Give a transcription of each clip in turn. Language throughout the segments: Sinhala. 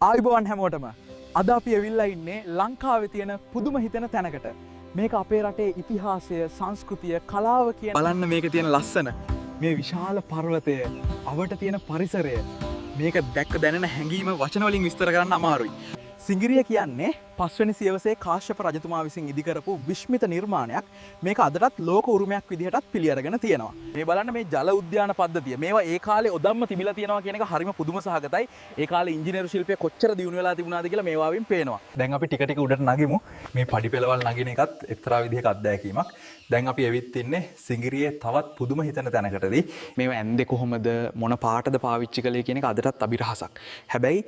ආයුබෝවන් හැමෝටම අද අපි ඇවිල්ලා ඉන්නේ ලංකාවේ තියෙන පුදුම හිතෙන තැනකට. මේක අපේ රටේ ඉතිහාසය, සංස්කෘතිය, කලාව කියන බලන්න මේක තියෙන ලස්සන මේ විශාල පර්වතය, අවට තියෙන පරිසරය. මේක දැක්ක දැනෙන හැඟීම වචන වලින් විස්තර කරන්න අමාරුයි. සිංගිරිය කියන්නේ පස්වැනි සියවසේ කාශ්‍යප රජතුමා විසින් ඉදිකරපු විශ්මිත නිර්මාණයක්. මේක අදටත් ලෝක උරුමයක් විදිහටත් පිළි අරගෙන තියෙනවා. මේ බලන්න මේ ජල උද්‍යාන පද්ධතිය. මේවා ඒ කාලේ ඔදම්ම තිබිලා තියෙනවා කියන එක හරිම පුදුම සහගතයි. ඒ කාලේ ඉංජිනේරු ශිල්පය කොච්චර දියුණු වෙලා තිබුණාද කියලා මේවාවින් පේනවා. දැන් අපි ටික ටික උඩට නගිමු. මේ පඩි පෙළවල් නගින එකත් එක්තරා විදිහක අත්දැකීමක්. දැන් අපි ඇවිත් ඉන්නේ සිංගිරියේ තවත් පුදුම හිතෙන තැනකටදී. මේවා ඇන්දේ කොහොමද, මොන පාටද පාවිච්චි කළේ කියන එක අදටත් අභිරහසක්. හැබැයි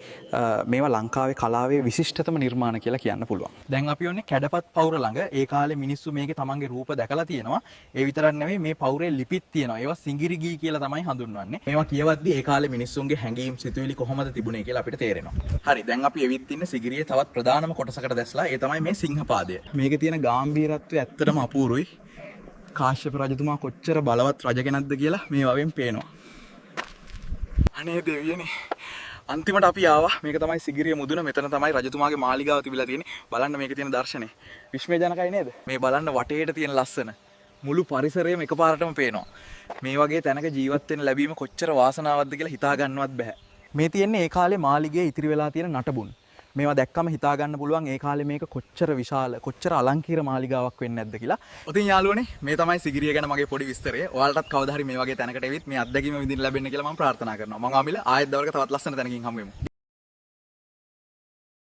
මේවා ලංකාවේ කලාවේ විශිෂ්ටතම නිර්මාණ කියලා කියන්න පුළුවන්. දැන් අපි ඔන්නේ කැඩපත් පවුර ළඟ. ඒ කාලේ මිනිස්සු මේකේ තමන්ගේ රූප දැකලා තියෙනවා. ඒ විතරක් නෙවෙයි මේ පවුරේ ලිපිත් තියෙනවා. ඒවා සිංගිරි ගී කියලා තමයි හඳුන්වන්නේ. මේවා කියවද්දී ඒ කාලේ මිනිස්සුන්ගේ හැඟීම් සිතුවිලි කොහොමද තිබුණේ කියලා අපිට තේරෙනවා. හරි, දැන් අපි එවිත් ඉන්නේ සිංගිරියේ තවත් ප්‍රධානම කොටසකට දැස්ලා. ඒ තමයි මේ සිංහපාදය. මේකේ තියෙන ගැඹීරත්වය ඇත්තටම අපූරුයි. කාශ්‍යප රජතුමා කොච්චර බලවත් රජ කෙනෙක්ද කියලා මේ වගේ පේනවා. අනේ දෙවියනේ. අන්තිමට අපි ආවා. මේක තමයි සිගිරිය මුදුන. මෙතන තමයි රජතුමාගේ මාලිගාව තිබිලා තියෙන්නේ. බලන්න මේකේ තියෙන දර්ශනේ. විශ්මයජනකයි නේද? මේ බලන්න වටේට තියෙන ලස්සන. මුළු පරිසරයම එකපාරටම පේනවා. මේ වගේ තැනක ජීවත් වෙන්න ලැබීම කොච්චර වාසනාවක්ද කියලා හිතා ගන්නවත් බෑ. මේ තියෙන්නේ ඒ කාලේ මාලිගයේ ඉතිරි වෙලා තියෙන නටබුන්. මේවා දැක්කම හිතා ගන්න පුළුවන් ඒ කාලේ මේක කොච්චර විශාල, කොච්චර අලංකීර මාලිගාවක් වෙන්නේ නැද්ද කියලා. ඔතින් යාළුවනේ, මේ තමයි සිගිරිය ගැන මගේ පොඩි විස්තරය. ඔයාලටත් කවදා හරි මේ වගේ තැනකට එවිත් මේ අත්දැකීම විඳින්න ලැබෙන්න කියලා මම ප්‍රාර්ථනා කරනවා. මම ආමිල ආයෙත් දවල්ක තවත් ලස්සන තැනකින් හමු වෙමු.